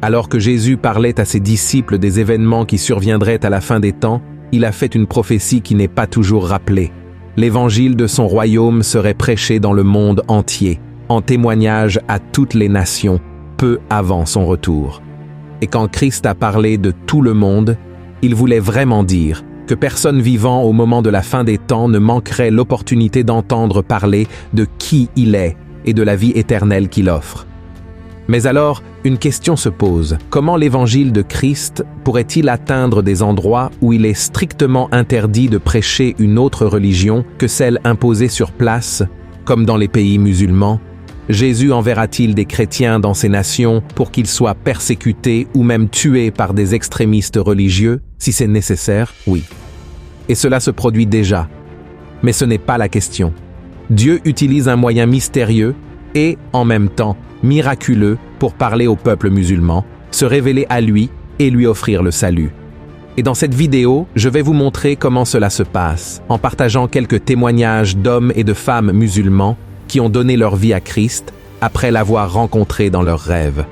Alors que Jésus parlait à ses disciples des événements qui surviendraient à la fin des temps, il a fait une prophétie qui n'est pas toujours rappelée. L'évangile de son royaume serait prêché dans le monde entier, en témoignage à toutes les nations, peu avant son retour. Et quand Christ a parlé de tout le monde, il voulait vraiment dire que personne vivant au moment de la fin des temps ne manquerait l'opportunité d'entendre parler de qui il est et de la vie éternelle qu'il offre. Mais alors, une question se pose. Comment l'évangile de Christ pourrait-il atteindre des endroits où il est strictement interdit de prêcher une autre religion que celle imposée sur place, comme dans les pays musulmans? Jésus enverra-t-il des chrétiens dans ces nations pour qu'ils soient persécutés ou même tués par des extrémistes religieux, si c'est nécessaire? Oui. Et cela se produit déjà. Mais ce n'est pas la question. Dieu utilise un moyen mystérieux et, en même temps, miraculeux pour parler au peuple musulman, se révéler à lui et lui offrir le salut. Et dans cette vidéo, je vais vous montrer comment cela se passe, en partageant quelques témoignages d'hommes et de femmes musulmans qui ont donné leur vie à Christ après l'avoir rencontré dans leurs rêves.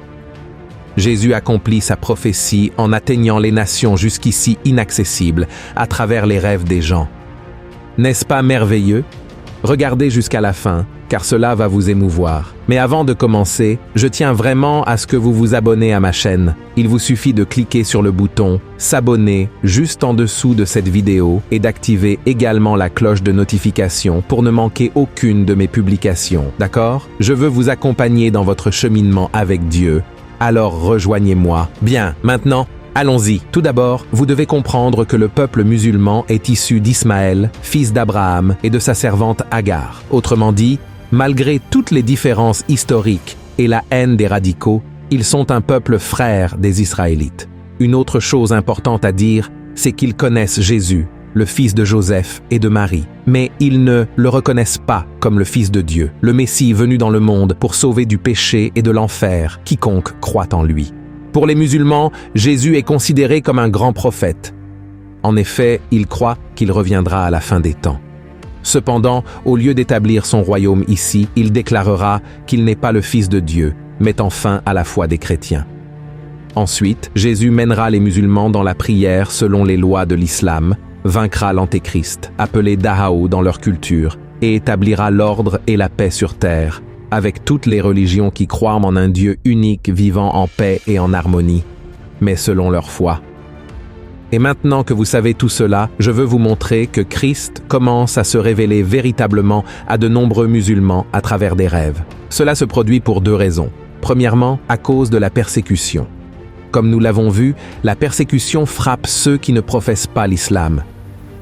Jésus accomplit sa prophétie en atteignant les nations jusqu'ici inaccessibles à travers les rêves des gens. N'est-ce pas merveilleux? Regardez jusqu'à la fin, car cela va vous émouvoir. Mais avant de commencer, je tiens vraiment à ce que vous vous abonnez à ma chaîne. Il vous suffit de cliquer sur le bouton « S'abonner » juste en dessous de cette vidéo et d'activer également la cloche de notification pour ne manquer aucune de mes publications, d'accord? Je veux vous accompagner dans votre cheminement avec Dieu, alors rejoignez-moi. Bien, maintenant, allons-y. Tout d'abord, vous devez comprendre que le peuple musulman est issu d'Ismaël, fils d'Abraham et de sa servante Agar. Autrement dit, malgré toutes les différences historiques et la haine des radicaux, ils sont un peuple frère des Israélites. Une autre chose importante à dire, c'est qu'ils connaissent Jésus, le fils de Joseph et de Marie, mais ils ne le reconnaissent pas comme le Fils de Dieu, le Messie venu dans le monde pour sauver du péché et de l'enfer quiconque croit en lui. Pour les musulmans, Jésus est considéré comme un grand prophète. En effet, ils croient qu'il reviendra à la fin des temps. Cependant, au lieu d'établir son royaume ici, il déclarera qu'il n'est pas le Fils de Dieu, mettant fin à la foi des chrétiens. Ensuite, Jésus mènera les musulmans dans la prière selon les lois de l'islam, vaincra l'antéchrist, appelé Dahao dans leur culture, et établira l'ordre et la paix sur terre, avec toutes les religions qui croient en un Dieu unique vivant en paix et en harmonie, mais selon leur foi. Et maintenant que vous savez tout cela, je veux vous montrer que Christ commence à se révéler véritablement à de nombreux musulmans à travers des rêves. Cela se produit pour deux raisons. Premièrement, à cause de la persécution. Comme nous l'avons vu, la persécution frappe ceux qui ne professent pas l'islam.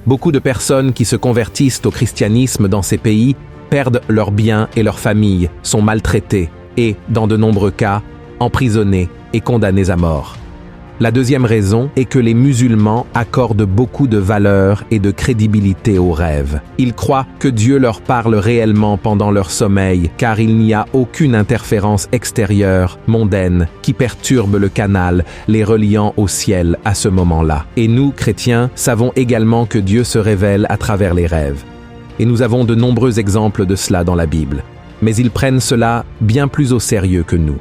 Beaucoup de personnes qui se convertissent au christianisme dans ces pays perdent leurs biens et leurs familles, sont maltraités et, dans de nombreux cas, emprisonnés et condamnés à mort. La deuxième raison est que les musulmans accordent beaucoup de valeur et de crédibilité aux rêves. Ils croient que Dieu leur parle réellement pendant leur sommeil, car il n'y a aucune interférence extérieure, mondaine, qui perturbe le canal, les reliant au ciel à ce moment-là. Et nous, chrétiens, savons également que Dieu se révèle à travers les rêves. Et nous avons de nombreux exemples de cela dans la Bible. Mais ils prennent cela bien plus au sérieux que nous.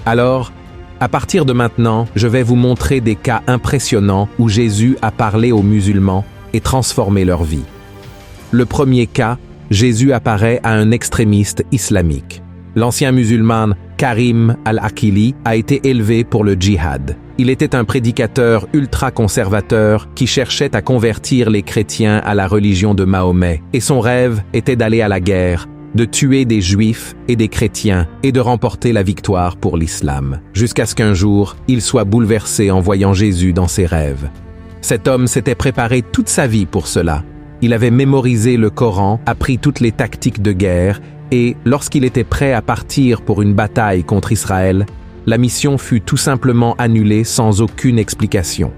Alors, à partir de maintenant, je vais vous montrer des cas impressionnants où Jésus a parlé aux musulmans et transformé leur vie. Le premier cas, Jésus apparaît à un extrémiste islamique. L'ancien musulman Karim al-Akili a été élevé pour le djihad. Il était un prédicateur ultra-conservateur qui cherchait à convertir les chrétiens à la religion de Mahomet, et son rêve était d'aller à la guerre, de tuer des juifs et des chrétiens et de remporter la victoire pour l'islam, jusqu'à ce qu'un jour, il soit bouleversé en voyant Jésus dans ses rêves. Cet homme s'était préparé toute sa vie pour cela. Il avait mémorisé le Coran, appris toutes les tactiques de guerre et, lorsqu'il était prêt à partir pour une bataille contre Israël, la mission fut tout simplement annulée sans aucune explication.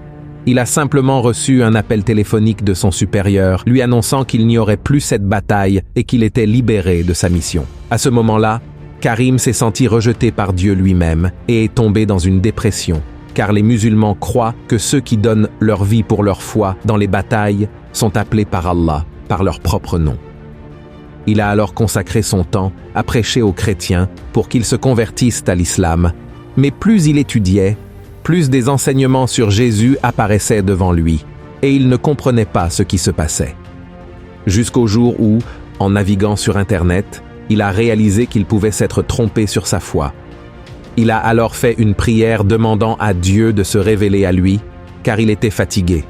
Il a simplement reçu un appel téléphonique de son supérieur, lui annonçant qu'il n'y aurait plus cette bataille et qu'il était libéré de sa mission. À ce moment-là, Karim s'est senti rejeté par Dieu lui-même et est tombé dans une dépression, car les musulmans croient que ceux qui donnent leur vie pour leur foi dans les batailles sont appelés par Allah, par leur propre nom. Il a alors consacré son temps à prêcher aux chrétiens pour qu'ils se convertissent à l'islam, Mais plus il étudiait, plus des enseignements sur Jésus apparaissaient devant lui, et il ne comprenait pas ce qui se passait. Jusqu'au jour où, en naviguant sur Internet, il a réalisé qu'il pouvait s'être trompé sur sa foi. Il a alors fait une prière demandant à Dieu de se révéler à lui, car il était fatigué.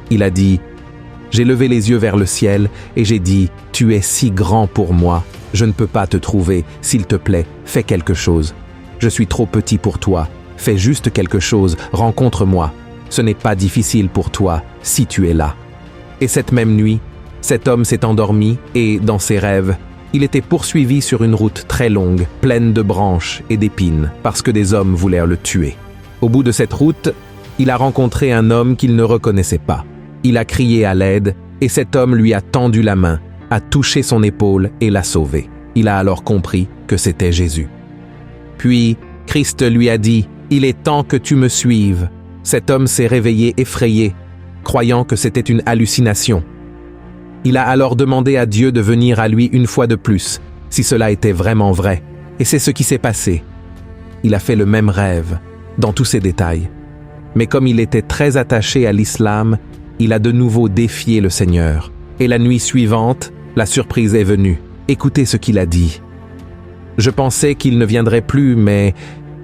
Il a dit « J'ai levé les yeux vers le ciel et j'ai dit « Tu es si grand pour moi, je ne peux pas te trouver, s'il te plaît, fais quelque chose. Je suis trop petit pour toi, fais juste quelque chose, rencontre-moi. Ce n'est pas difficile pour toi, si tu es là. » Et cette même nuit, cet homme s'est endormi et, dans ses rêves, il était poursuivi sur une route très longue, pleine de branches et d'épines, parce que des hommes voulaient le tuer. Au bout de cette route, il a rencontré un homme qu'il ne reconnaissait pas. Il a crié à l'aide, et cet homme lui a tendu la main, a touché son épaule et l'a sauvé. Il a alors compris que c'était Jésus. Puis, Christ lui a dit « Il est temps que tu me suives ». Cet homme s'est réveillé effrayé, croyant que c'était une hallucination. Il a alors demandé à Dieu de venir à lui une fois de plus, si cela était vraiment vrai. Et c'est ce qui s'est passé. Il a fait le même rêve, dans tous ses détails. Mais comme il était très attaché à l'islam, il a de nouveau défié le Seigneur. Et la nuit suivante, la surprise est venue. Écoutez ce qu'il a dit. « Je pensais qu'il ne viendrait plus, mais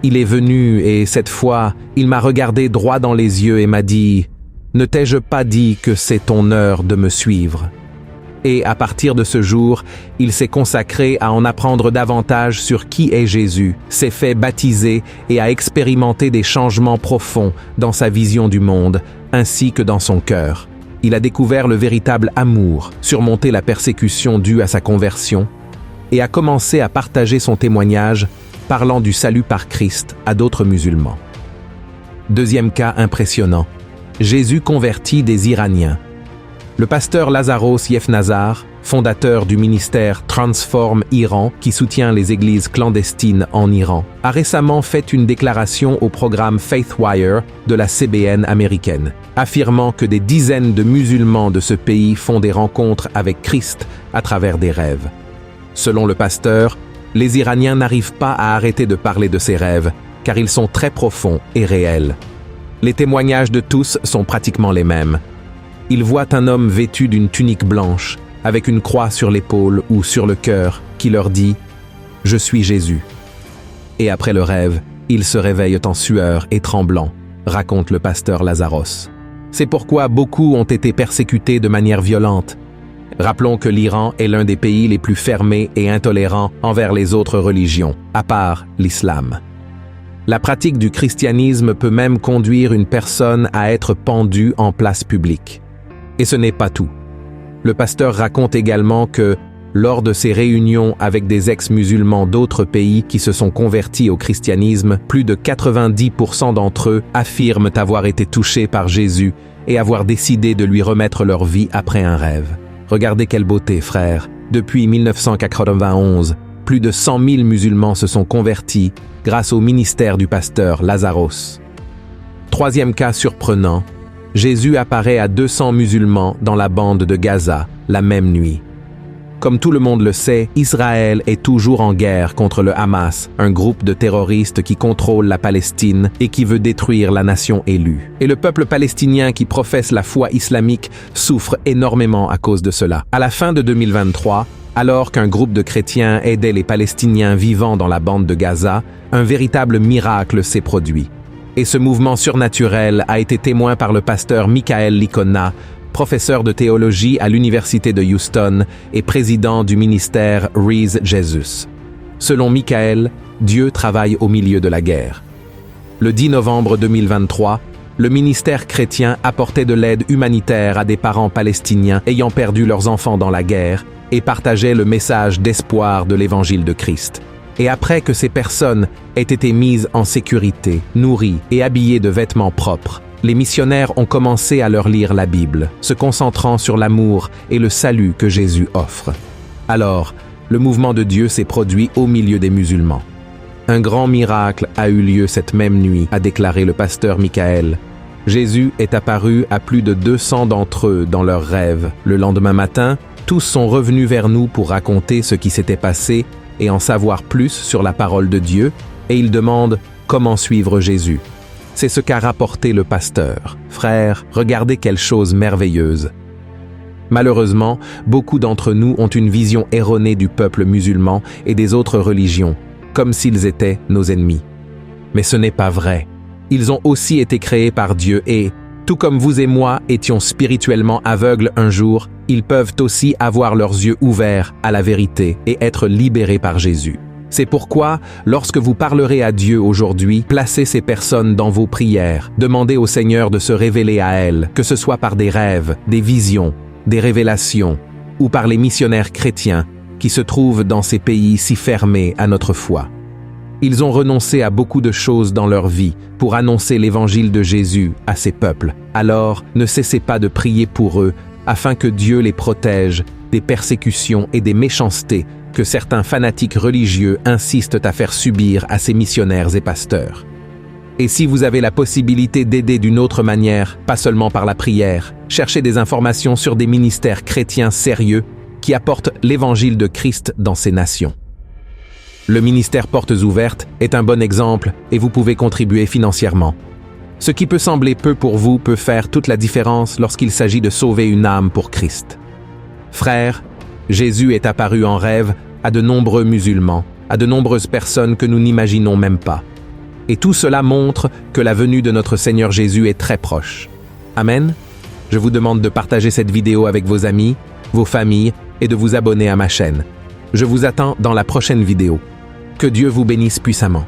il est venu et cette fois, il m'a regardé droit dans les yeux et m'a dit « Ne t'ai-je pas dit que c'est ton heure de me suivre ?» Et à partir de ce jour, il s'est consacré à en apprendre davantage sur qui est Jésus, s'est fait baptiser et a expérimenté des changements profonds dans sa vision du monde, ainsi que dans son cœur. Il a découvert le véritable amour, surmonté la persécution due à sa conversion, et a commencé à partager son témoignage, parlant du salut par Christ à d'autres musulmans. Deuxième cas impressionnant. Jésus convertit des Iraniens. Le pasteur Lazaros Yefnazar, fondateur du ministère Transform Iran qui soutient les églises clandestines en Iran, a récemment fait une déclaration au programme FaithWire de la CBN américaine, affirmant que des dizaines de musulmans de ce pays font des rencontres avec Christ à travers des rêves. Selon le pasteur, les Iraniens n'arrivent pas à arrêter de parler de ces rêves, car ils sont très profonds et réels. Les témoignages de tous sont pratiquement les mêmes. Ils voient un homme vêtu d'une tunique blanche, avec une croix sur l'épaule ou sur le cœur, qui leur dit « Je suis Jésus ». Et après le rêve, ils se réveillent en sueur et tremblants, raconte le pasteur Lazaros. C'est pourquoi beaucoup ont été persécutés de manière violente. Rappelons que l'Iran est l'un des pays les plus fermés et intolérants envers les autres religions, à part l'islam. La pratique du christianisme peut même conduire une personne à être pendue en place publique. Et ce n'est pas tout. Le pasteur raconte également que, lors de ses réunions avec des ex-musulmans d'autres pays qui se sont convertis au christianisme, plus de 90% d'entre eux affirment avoir été touchés par Jésus et avoir décidé de lui remettre leur vie après un rêve. Regardez quelle beauté, frères. Depuis 1991, plus de 100 000 musulmans se sont convertis grâce au ministère du pasteur Lazaros. Troisième cas surprenant, Jésus apparaît à 200 musulmans dans la bande de Gaza la même nuit. Comme tout le monde le sait, Israël est toujours en guerre contre le Hamas, un groupe de terroristes qui contrôle la Palestine et qui veut détruire la nation élue. Et le peuple palestinien qui professe la foi islamique souffre énormément à cause de cela. À la fin de 2023, alors qu'un groupe de chrétiens aidait les Palestiniens vivant dans la bande de Gaza, un véritable miracle s'est produit. Et ce mouvement surnaturel a été témoin par le pasteur Michael Licona, professeur de théologie à l'Université de Houston et président du ministère Raise Jesus. Selon Michael, Dieu travaille au milieu de la guerre. Le 10 novembre 2023, le ministère chrétien apportait de l'aide humanitaire à des parents palestiniens ayant perdu leurs enfants dans la guerre et partageait le message d'espoir de l'évangile de Christ. Et après que ces personnes aient été mises en sécurité, nourries et habillées de vêtements propres, les missionnaires ont commencé à leur lire la Bible, se concentrant sur l'amour et le salut que Jésus offre. Alors, le mouvement de Dieu s'est produit au milieu des musulmans. Un grand miracle a eu lieu cette même nuit, a déclaré le pasteur Michael. Jésus est apparu à plus de 200 d'entre eux dans leurs rêves. Le lendemain matin, tous sont revenus vers nous pour raconter ce qui s'était passé et en savoir plus sur la parole de Dieu, et ils demandent comment suivre Jésus. C'est ce qu'a rapporté le pasteur. Frères, regardez quelle chose merveilleuse. Malheureusement, beaucoup d'entre nous ont une vision erronée du peuple musulman et des autres religions, comme s'ils étaient nos ennemis. Mais ce n'est pas vrai. Ils ont aussi été créés par Dieu et, tout comme vous et moi étions spirituellement aveugles un jour, ils peuvent aussi avoir leurs yeux ouverts à la vérité et être libérés par Jésus. C'est pourquoi, lorsque vous parlerez à Dieu aujourd'hui, placez ces personnes dans vos prières, demandez au Seigneur de se révéler à elles, que ce soit par des rêves, des visions, des révélations, ou par les missionnaires chrétiens qui se trouvent dans ces pays si fermés à notre foi. Ils ont renoncé à beaucoup de choses dans leur vie pour annoncer l'évangile de Jésus à ces peuples. Alors, ne cessez pas de prier pour eux afin que Dieu les protège des persécutions et des méchancetés que certains fanatiques religieux insistent à faire subir à ces missionnaires et pasteurs. Et si vous avez la possibilité d'aider d'une autre manière, pas seulement par la prière, cherchez des informations sur des ministères chrétiens sérieux qui apportent l'évangile de Christ dans ces nations. Le ministère Portes Ouvertes est un bon exemple et vous pouvez contribuer financièrement. Ce qui peut sembler peu pour vous peut faire toute la différence lorsqu'il s'agit de sauver une âme pour Christ. Frères, Jésus est apparu en rêve à de nombreux musulmans, à de nombreuses personnes que nous n'imaginons même pas. Et tout cela montre que la venue de notre Seigneur Jésus est très proche. Amen. Je vous demande de partager cette vidéo avec vos amis, vos familles et de vous abonner à ma chaîne. Je vous attends dans la prochaine vidéo. Que Dieu vous bénisse puissamment.